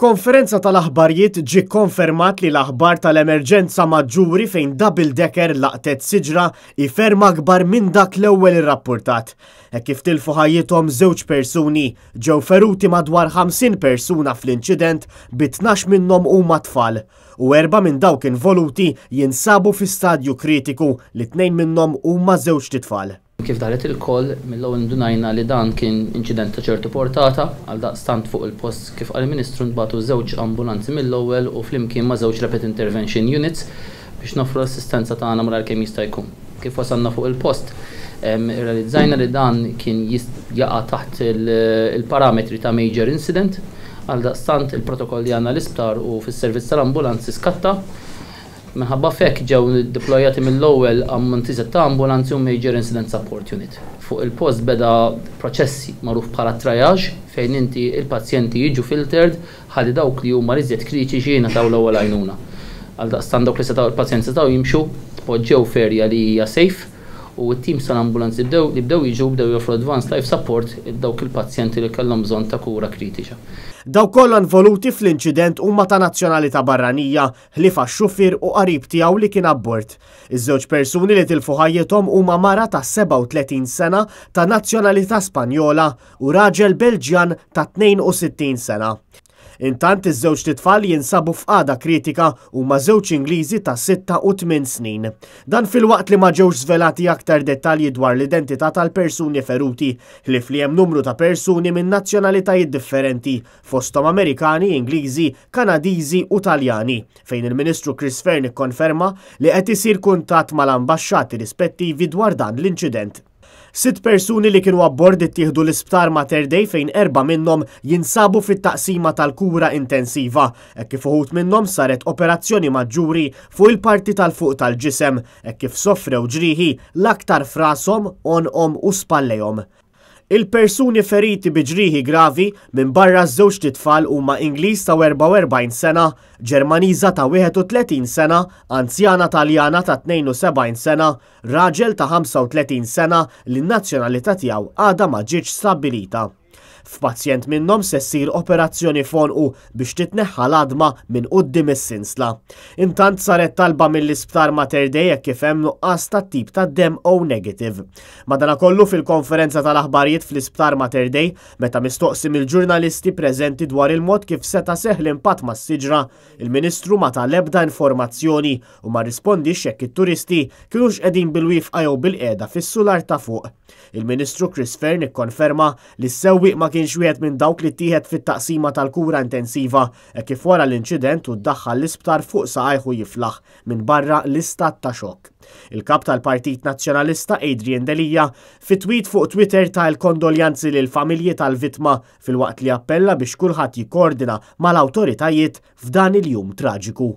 F'konferenza tal-aħbarijiet ġie konfermat li l-aħbar tal-emerġenza maġġuri fejn double decker laqtet siġra ferm akbar minn dak l-ewwel irrappurtat. Kif tilfu ħajjithom żewġ persuni ġew feruti madwar 50 persuna fl-inċident bi 12 minnhom huma tfal u 4 minn dawk involuti jinsabu fi stadju kritiku li 2 minnhom huma żewġ titfal. Kif daret il-koll, mill-ewwel ndunajna li dan kien inċident ta' ċertu portata, għal daqstant fuq il-post kif qal-Ministru nbagħtu żewġ ambulanzi mill-ewwel u flimkien ma' żewġ rapid intervention units biex nofru l-assistenza tagħna malar kemm jista' jkun. Kif wasalna fuq il-post, irrealizzajna li dan kien jaqa' taħt il-parametri ta' major incident, għal daqstant il-protokoll li għandna l-isptar u fis-servizz tal-ambulanzi skatta. Minħabba fekk ġew deployati mill-ewwel ammonti ta' ambulanzi u Major Incident Support Unit. Fuq il-post beda proċessi magħruf bħala triage fejn inti il-pazjenti jiġu filtered ħalli dawk li huma iżjed kritiċi jingħataw l-ewwel għajnuna. Għal daqstant dawk li setgħu il-pazjenti setgħu jimxu tpoġġew ferja li hija safe u t-teams tal-ambulanzi li bdew joffru advanced life support dawk il-pazjenti li kellhom bżonn ta' kura kritiċa. Daw kollha involuti fl-inċident huma ta' nazzjonalità barranija ħlifa x-xufier u qarib tiegħu li kien abbord. Iż-żewġ persuni li tilfu ħajjithom huma mara ta' 37 sena ta' nazzjonalità Spanjola u raġel Belġjan ta' 62 sena. Intant iż-żewġ titfal jinsabu f'qagħda kritika huma żewġ Ingliżi ta' 6 u 8 snin. Dan filwaqt li ma ġewx żvelati aktar dettalji dwar l-identità tal-persuni feruti ħlief li hemm numru ta' persuni minn nazzjonalitajiet differenti fosthom Amerikani, Ingliżi, Kanadiżi u Taljani, fejn il-Ministru Chris Fearn ikkonferma li qed isir kuntatt mal-ambaxxati rispettivi dwar dan l-inċident. 6 persuni li kienu abbord ittieħdu l-isptar Mater Dei fejn 4 minnhom jinsabu fit-taqsima tal-kura intensiva, kif uħud minnhom saret operazzjoni maġġuri fuq il-parti tal-fuq tal-ġisem, kif sofrew ġrieħi l-aktar f'rashom, onqhom u spallejhom. Il-persuni feriti bi ġrieħi gravi minn barra żewġ titfal huma Ingliż ta' 44 sena, Ġermaniża ta' 31 sena, anzjana Taljana ta' 72 sena, raġel ta' 35 sena li n-nazzjonalità tiegħu għadha ma ġietx stabbilita. F'pazjent minnhom se ssir operazzjoni fonqu biex titneħħa l-adma minn quddiem is-sinsla. Intant saret talba mill-isptar Mater Dei kif hemm nuqqas tat-tip ta' dem O negative. Madankollu fil-konferenza tal-aħbarijiet fl-isptar Mater Dei meta mistoqsi mill-ġurnalisti preżenti dwar il-mod kif seta' seħħ l-impatt mas-siġra, il-Ministru ma ta' l-ebda informazzjoni u ma rispondix jekk it-turisti kienux qegħdin bil-wifqa jew bil-qiegħda fis-sular ta' fuq. Il-Ministru Chris Fearn ikkonferma li s-sewwieq ma kienx wieħed minn dawk li tieħed fit-taqsima tal-kura intensiva kif wara l-inċident u ddaħħal l-isptar fuq saqajħu jiflaħ minn barra l-istat ta' xokk. Il-kap tal-Partit Nazzjonalista Adrian Delija fit-tweet fuq Twitter ta' l-kondoljanzi lil familji tal-vittma filwaqt li appella biex kulħadd jikkoordina mal-awtoritajiet f'dan il-jum traġiku.